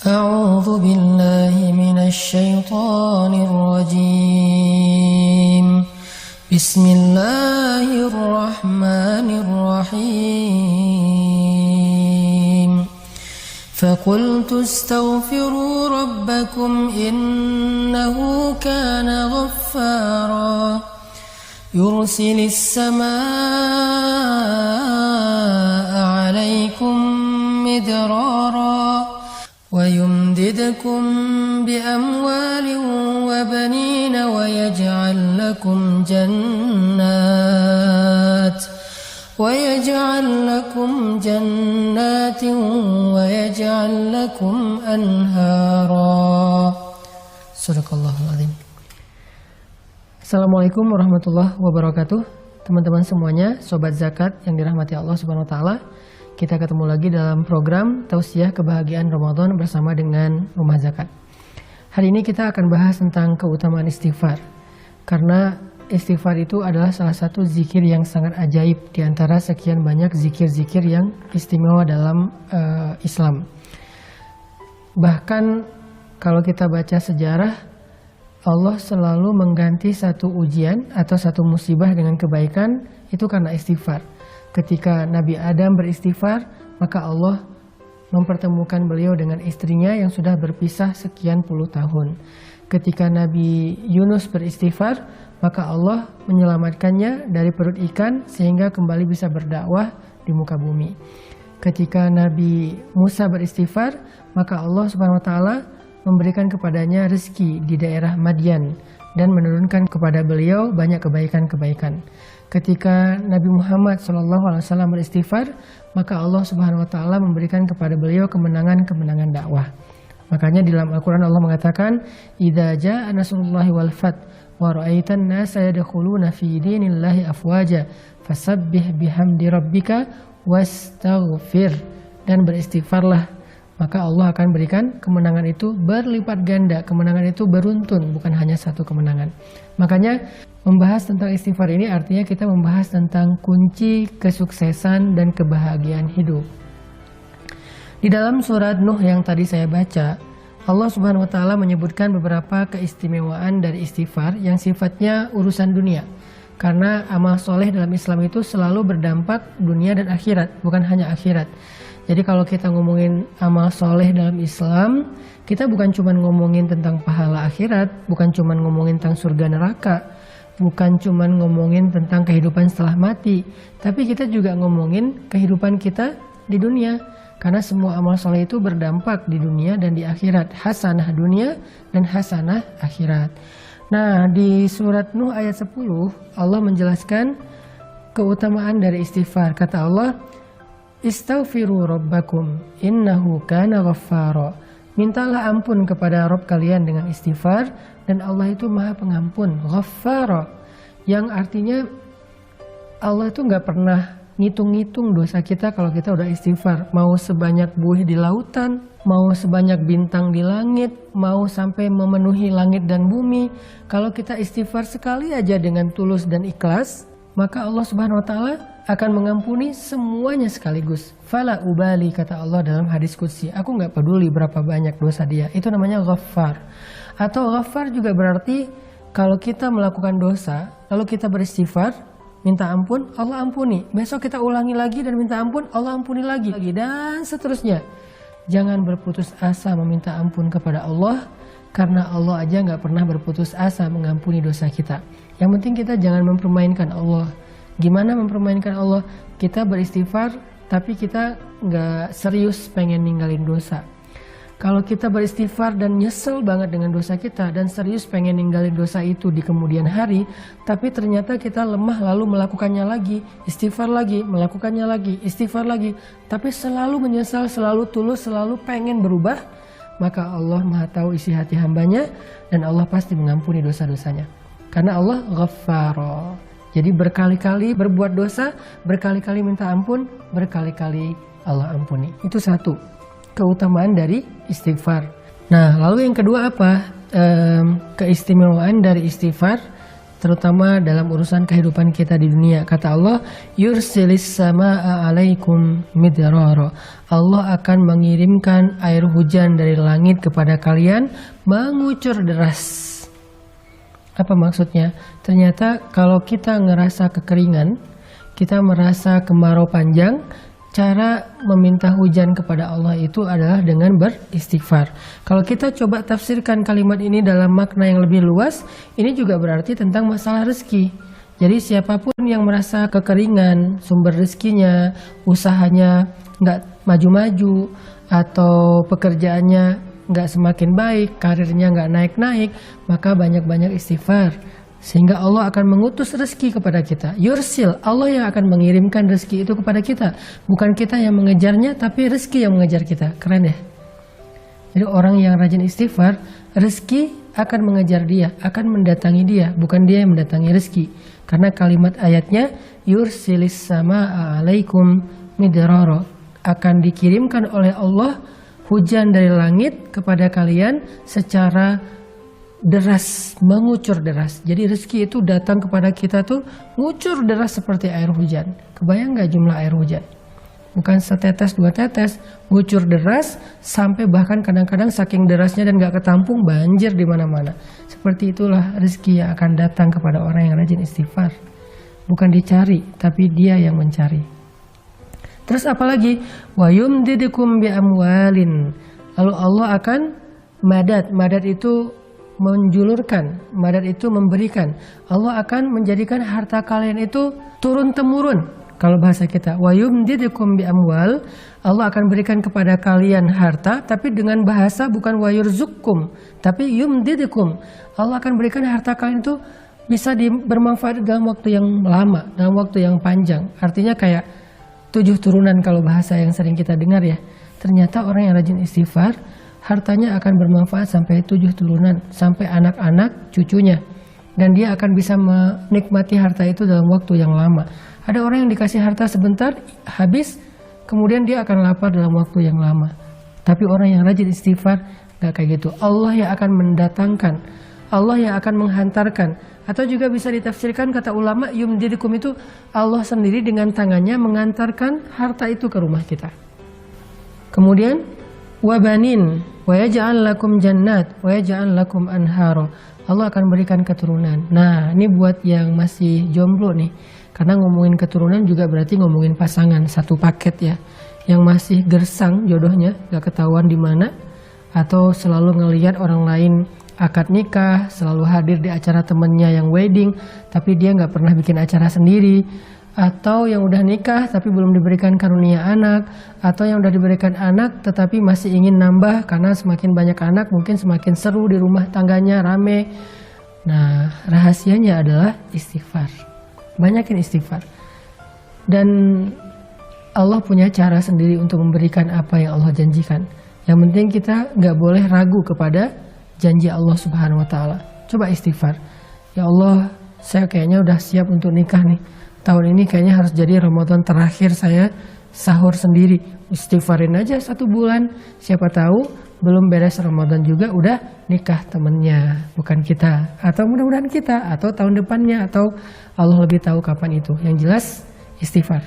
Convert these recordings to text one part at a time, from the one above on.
أعوذ بالله من الشيطان الرجيم بسم الله الرحمن الرحيم فقلت استغفروا ربكم إنه كان غفارا يرسل السماء عليكم مدرارا ويمددكم بأموال وبنين ويجعل لكم جنات ويجعل لكم أنهارا صدق الله العظيم. Assalamualaikum warahmatullahi wabarakatuh. Teman-teman semuanya, sobat zakat yang dirahmati Allah Subhanahu wa taala. Kita ketemu lagi dalam program Tausiah Kebahagiaan Ramadan bersama dengan Rumah Zakat. Hari ini kita akan bahas tentang keutamaan istighfar. Karena istighfar itu adalah salah satu zikir yang sangat ajaib di antara sekian banyak zikir-zikir yang istimewa dalam Islam. Bahkan kalau kita baca sejarah, Allah selalu mengganti satu ujian atau satu musibah dengan kebaikan itu karena istighfar. Ketika Nabi Adam beristighfar, maka Allah mempertemukan beliau dengan istrinya yang sudah berpisah sekian puluh tahun. Ketika Nabi Yunus beristighfar, maka Allah menyelamatkannya dari perut ikan sehingga kembali bisa berdakwah di muka bumi. Ketika Nabi Musa beristighfar, maka Allah Subhanahu wa taala memberikan kepadanya rezeki di daerah Madian dan menurunkan kepada beliau banyak kebaikan-kebaikan. Ketika Nabi Muhammad SAW beristighfar, maka Allah Subhanahu wa taala memberikan kepada beliau kemenangan-kemenangan dakwah. Makanya di dalam Al-Qur'an Allah mengatakan, "Idza jaa nasrullahi wal fath wa ra'aitan nasa yadkhuluna fi dinillahi afwaja fasabbih bihamdi rabbika wastaghfir." Dan beristighfarlah, maka Allah akan berikan kemenangan itu berlipat ganda, kemenangan itu beruntun, bukan hanya satu kemenangan. Makanya membahas tentang istighfar ini artinya kita membahas tentang kunci kesuksesan dan kebahagiaan hidup. Di dalam surat Nuh yang tadi saya baca, Allah Subhanahu wa taala menyebutkan beberapa keistimewaan dari istighfar yang sifatnya urusan dunia. Karena amal soleh dalam Islam itu selalu berdampak dunia dan akhirat, bukan hanya akhirat. Jadi kalau kita ngomongin amal soleh dalam Islam, kita bukan cuma ngomongin tentang pahala akhirat, bukan cuma ngomongin tentang surga neraka, bukan cuma ngomongin tentang kehidupan setelah mati, tapi kita juga ngomongin kehidupan kita di dunia. Karena semua amal soleh itu berdampak di dunia dan di akhirat, hasanah dunia dan hasanah akhirat. Nah, di surat Nuh ayat 10, Allah menjelaskan keutamaan dari istighfar. Kata Allah, "Istaghfiru rabbakum innahu kana ghaffara." Mintalah ampun kepada Rabb kalian dengan istighfar dan Allah itu Maha Pengampun, Ghaffara. Yang artinya Allah itu nggak pernah ngitung-ngitung dosa kita kalau kita udah istighfar. Mau sebanyak buih di lautan, mau sebanyak bintang di langit, mau sampai memenuhi langit dan bumi. Kalau kita istighfar sekali aja dengan tulus dan ikhlas, maka Allah Subhanahu wa taala akan mengampuni semuanya sekaligus. Fala ubali, kata Allah dalam hadis qudsi, aku nggak peduli berapa banyak dosa dia. Itu namanya ghaffar. Atau ghaffar juga berarti kalau kita melakukan dosa, lalu kita beristighfar, minta ampun, Allah ampuni. Besok kita ulangi lagi dan minta ampun, Allah ampuni lagi. Dan seterusnya. Jangan berputus asa meminta ampun kepada Allah, karena Allah aja nggak pernah berputus asa mengampuni dosa kita. Yang penting kita jangan mempermainkan Allah. Gimana mempermainkan Allah? Kita beristighfar, tapi kita nggak serius pengen ninggalin dosa. Kalau kita beristighfar dan nyesel banget dengan dosa kita dan serius pengen ninggalin dosa itu di kemudian hari, tapi ternyata kita lemah lalu melakukannya lagi, istighfar lagi, melakukannya lagi, istighfar lagi, tapi selalu menyesal, selalu tulus, selalu pengen berubah, maka Allah Maha tahu isi hati hambanya dan Allah pasti mengampuni dosa-dosanya. Karena Allah Ghaffara. Jadi berkali-kali berbuat dosa, berkali-kali minta ampun, berkali-kali Allah ampuni. Itu satu keutamaan dari istighfar. Nah, lalu yang kedua apa? Keistimewaan dari istighfar terutama dalam urusan kehidupan kita di dunia. Kata Allah, yursilis samaa alaikum midrara. Allah akan mengirimkan air hujan dari langit kepada kalian mengucur deras. Apa maksudnya? Ternyata kalau kita ngerasa kekeringan, kita merasa kemarau panjang, cara meminta hujan kepada Allah itu adalah dengan beristighfar. Kalau kita coba tafsirkan kalimat ini dalam makna yang lebih luas, ini juga berarti tentang masalah rezeki. Jadi siapapun yang merasa kekeringan, sumber rezekinya, usahanya nggak maju-maju, atau pekerjaannya nggak semakin baik, karirnya nggak naik-naik, maka banyak-banyak istighfar. Sehingga Allah akan mengutus rezeki kepada kita. Yursil, Allah yang akan mengirimkan rezeki itu kepada kita. Bukan kita yang mengejarnya, tapi rezeki yang mengejar kita. Keren ya? Jadi orang yang rajin istighfar, rezeki akan mengejar dia, akan mendatangi dia. Bukan dia yang mendatangi rezeki. Karena kalimat ayatnya, yursilis samaa alaikum midrara. Akan dikirimkan oleh Allah hujan dari langit kepada kalian secara deras, mengucur deras. Jadi rezeki itu datang kepada kita tuh ngucur deras seperti air hujan. Kebayang nggak jumlah air hujan? Bukan setetes dua tetes, ngucur deras sampai bahkan kadang-kadang saking derasnya dan nggak ketampung banjir di mana-mana. Seperti itulah rezeki yang akan datang kepada orang yang rajin istighfar. Bukan dicari, tapi dia yang mencari. Terus apalagi? Wa yumdidukum bi amwalin. Lalu Allah akan madad itu menjulurkan, madad itu memberikan. Allah akan menjadikan harta kalian itu turun-temurun. Kalau bahasa kita, wa yumdidukum bi amwal, Allah akan berikan kepada kalian harta, tapi dengan bahasa bukan wa yurzukum, tapi yumdidukum. Allah akan berikan harta kalian itu bisa bermanfaat dalam waktu yang lama, dalam waktu yang panjang. Artinya kayak 7 turunan kalau bahasa yang sering kita dengar ya. Ternyata orang yang rajin istighfar, hartanya akan bermanfaat sampai 7 turunan, sampai anak-anak cucunya. Dan dia akan bisa menikmati harta itu dalam waktu yang lama. Ada orang yang dikasih harta sebentar, habis, kemudian dia akan lapar dalam waktu yang lama. Tapi orang yang rajin istighfar, gak kayak gitu. Allah yang akan mendatangkan, Allah yang akan menghantarkan. Atau juga bisa ditafsirkan kata ulama, yumdidukum itu Allah sendiri dengan tangannya mengantarkan harta itu ke rumah kita. Kemudian, wabanin wa yaj'al lakum jannat wa yaj'al lakum anhara. Allah akan berikan keturunan. Nah, ini buat yang masih jomblo nih. Karena ngomongin keturunan juga berarti ngomongin pasangan, satu paket ya. Yang masih gersang jodohnya, gak ketahuan di mana, atau selalu ngelihat orang lain akad nikah, selalu hadir di acara temennya yang wedding, tapi dia gak pernah bikin acara sendiri. Atau yang udah nikah tapi belum diberikan karunia anak, atau yang udah diberikan anak tetapi masih ingin nambah karena semakin banyak anak mungkin semakin seru di rumah tangganya, rame. Nah, rahasianya adalah istighfar. Banyakin istighfar. Dan Allah punya cara sendiri untuk memberikan apa yang Allah janjikan. Yang penting kita gak boleh ragu kepada janji Allah Subhanahu wa Ta'ala. Coba istighfar. Ya Allah, saya kayaknya udah siap untuk nikah nih. Tahun ini kayaknya harus jadi Ramadan terakhir saya sahur sendiri. Istighfarin aja 1 bulan. Siapa tahu belum beres Ramadan juga udah nikah temennya, bukan kita. Atau mudah-mudahan kita, atau tahun depannya, atau Allah lebih tahu kapan itu. Yang jelas istighfar.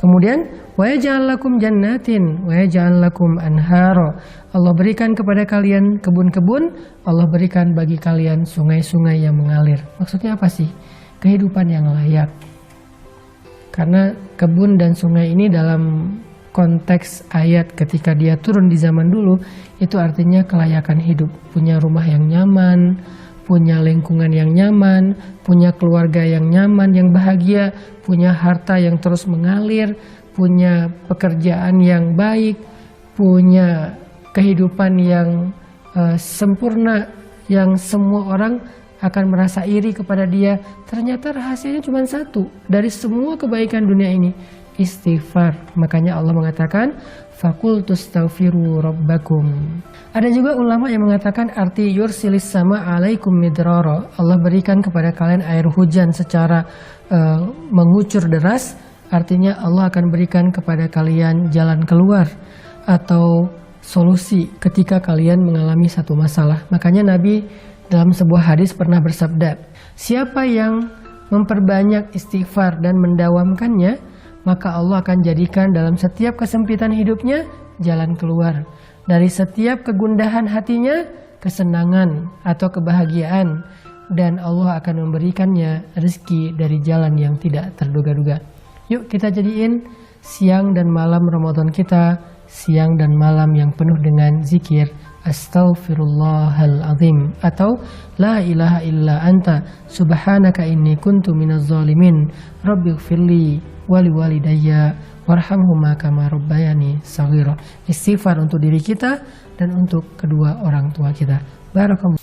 Kemudian wa yaj'al lakum jannatin wa yaj'al lakum anhara. Allah berikan kepada kalian kebun-kebun, Allah berikan bagi kalian sungai-sungai yang mengalir. Maksudnya apa sih? Kehidupan yang layak. Karena kebun dan sungai ini dalam konteks ayat ketika dia turun di zaman dulu, itu artinya kelayakan hidup. Punya rumah yang nyaman, punya lingkungan yang nyaman, punya keluarga yang nyaman, yang bahagia, punya harta yang terus mengalir, punya pekerjaan yang baik, punya kehidupan yang sempurna, yang semua orang akan merasa iri kepada dia. Ternyata rahasianya cuma satu dari semua kebaikan dunia ini, istighfar. Makanya Allah mengatakan fakultu astaghfiru rabbakum. Ada juga ulama yang mengatakan arti yursilis sama alaikum midrara. Allah berikan kepada kalian air hujan secara mengucur deras. Artinya Allah akan berikan kepada kalian jalan keluar, atau solusi ketika kalian mengalami satu masalah. Makanya Nabi dalam sebuah hadis pernah bersabda, siapa yang memperbanyak istighfar dan mendawamkannya, maka Allah akan jadikan dalam setiap kesempitan hidupnya jalan keluar. Dari setiap kegundahan hatinya, kesenangan atau kebahagiaan. Dan Allah akan memberikannya rezeki dari jalan yang tidak terduga-duga. Yuk kita jadiin siang dan malam Ramadan kita, siang dan malam yang penuh dengan zikir Astaghfirullahaladzim atau La ilaha illa anta subhanaka inni kuntu minaz zalimin rabbighfirli wali walidayya warhamhuma kama rabbayani shaghira. Istighfar untuk diri kita dan untuk kedua orang tua kita. Barakallahu